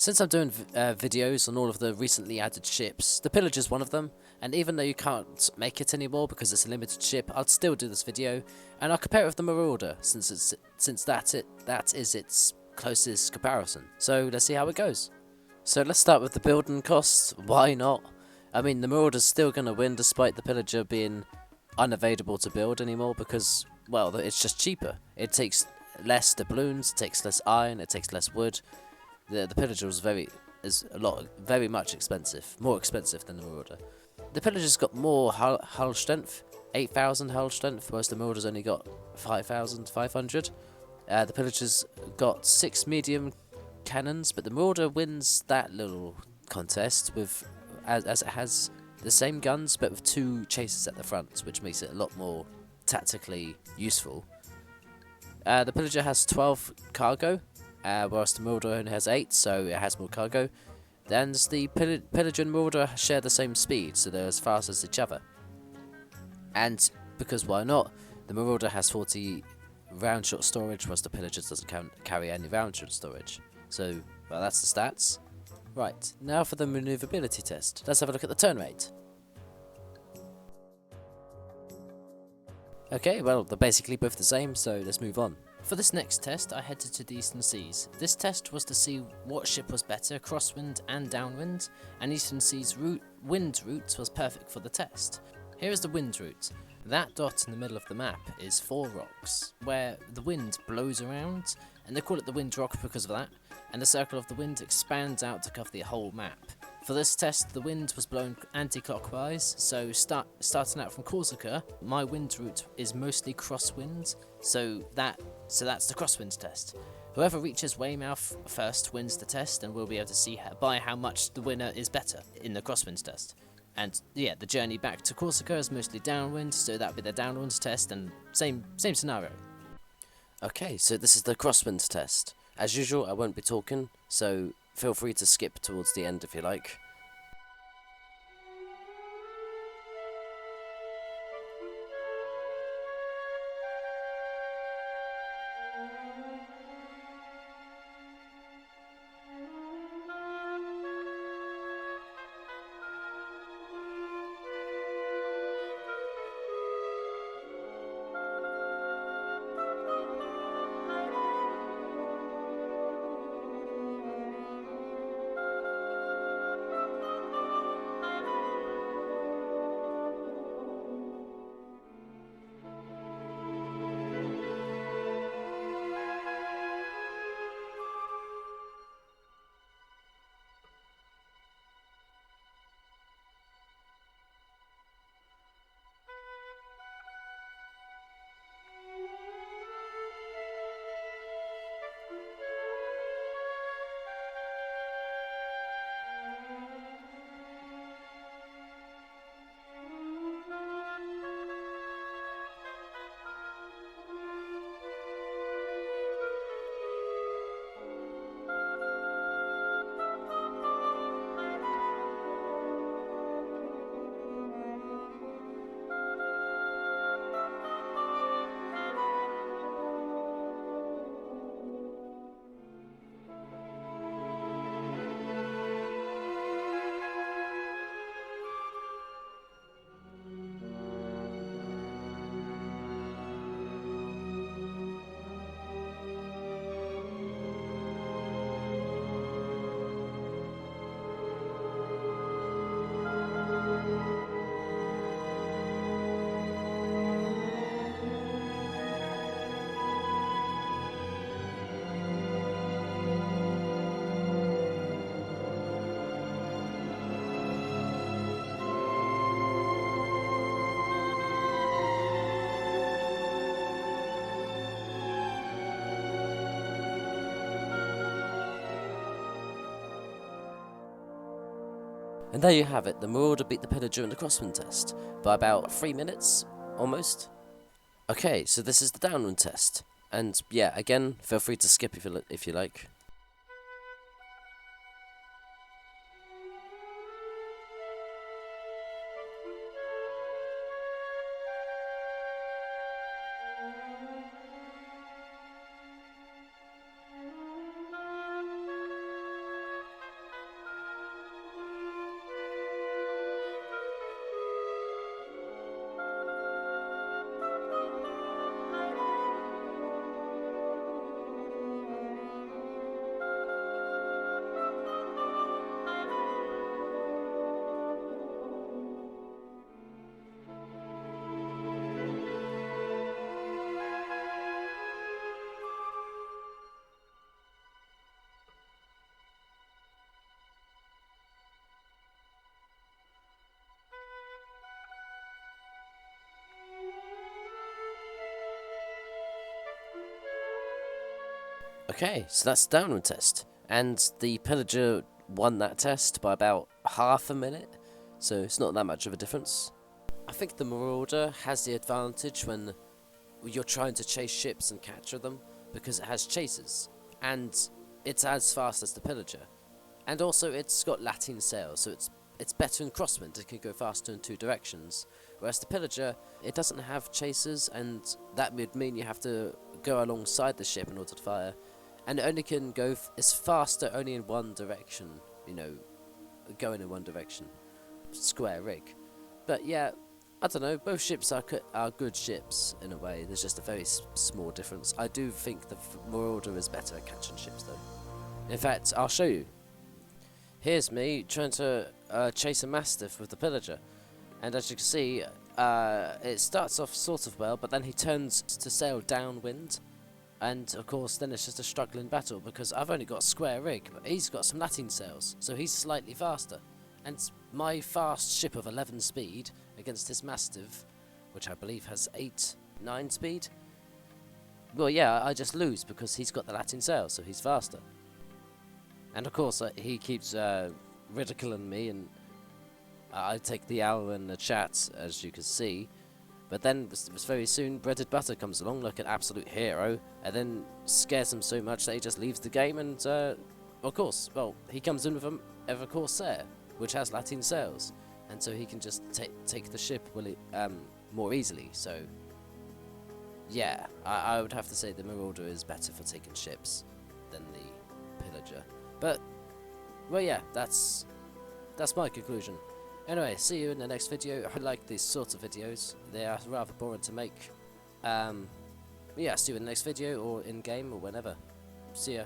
Since I'm doing videos on all of the recently added ships, the Pillager's one of them, and even though you can't make it anymore because it's a limited ship, I'll still do this video, and I'll compare it with the Marauder, since that is its closest comparison. So let's see how it goes. So let's start with the building costs. Why not? I mean, the Marauder's still going to win despite the Pillager being unavailable to build anymore because, well, it's just cheaper. It takes less doubloons, it takes less iron, it takes less wood. The Pillager is very much expensive, more expensive than the Marauder. The Pillager's got more hull strength, 8,000 hull strength, whereas the Marauder's only got 5,500. The Pillager's got 6 medium cannons, but the Marauder wins that little contest with as it has the same guns but with 2 chasers at the front, which makes it a lot more tactically useful. The Pillager has 12 cargo. Whereas the Marauder only has 8, so it has more cargo. Then the Pillager and Marauder share the same speed, so they're as fast as each other. And because why not, the Marauder has 40 round shot storage, whereas the Pillager doesn't carry any round shot storage. So, well, that's the stats. Right, now for the maneuverability test. Let's have a look at the turn rate. Okay, well, they're basically both the same, so let's move on. For this next test, I headed to the Eastern Seas. This test was to see what ship was better, Crosswind and Downwind, and Eastern Seas' wind route was perfect for the test. Here is the wind route. That dot in the middle of the map is 4 rocks, where the wind blows around, and they call it the wind rock because of that, and the circle of the wind expands out to cover the whole map. For this test, the wind was blowing anti-clockwise, so starting out from Corsica, my wind route is mostly crosswind, so that's the Crosswind Test. Whoever reaches Weymouth first wins the test, and we'll be able to see by how much the winner is better in the Crosswind Test. And yeah, the journey back to Corsica is mostly downwind, so that'll be the Downwind Test, and same scenario. Okay, so this is the Crosswind Test. As usual, I won't be talking, so feel free to skip towards the end if you like. And there you have it, the Marauder beat the Pillager in the Crosswind Test, by about 3 minutes, almost. Okay, so this is the Downwind Test, and yeah, again, feel free to skip if you like. Okay, so that's the Downwind Test, and the Pillager won that test by about half a minute, so it's not that much of a difference. I think the Marauder has the advantage when you're trying to chase ships and capture them, because it has chasers, and it's as fast as the Pillager, and also it's got Lateen Sails, so it's better in crosswind. It can go faster in two directions, whereas the Pillager, it doesn't have chasers, and that would mean you have to go alongside the ship in order to fire, and it only can go it's faster only in one direction, you know, going in one direction, square rig. But yeah, I don't know, both ships are good ships in a way. There's just a very small difference. I do think the Marauder is better at catching ships though. In fact, I'll show you. Here's me trying to chase a Mastiff with the Pillager, and as you can see, it starts off sort of well, but then he turns to sail downwind, and of course then it's just a struggling battle because I've only got a square rig, but he's got some Lateen Sails, so he's slightly faster. And my fast ship of 11 speed against his Mastiff, which I believe has 9 speed, well yeah, I just lose because he's got the Lateen Sails, so he's faster. And of course he keeps ridiculing me, and I take the hour in the chat, as you can see. But then very soon Breaded Butter comes along like an absolute hero, and then scares him so much that he just leaves the game, and of course, well, he comes in with a Corsair, which has Lateen Sails, and so he can just take the ship more easily. So yeah, I would have to say the Marauder is better for taking ships than the Pillager. But well, yeah, that's my conclusion. Anyway, see you in the next video. I like these sorts of videos. They are rather boring to make. Yeah, see you in the next video or in game or whenever. See ya.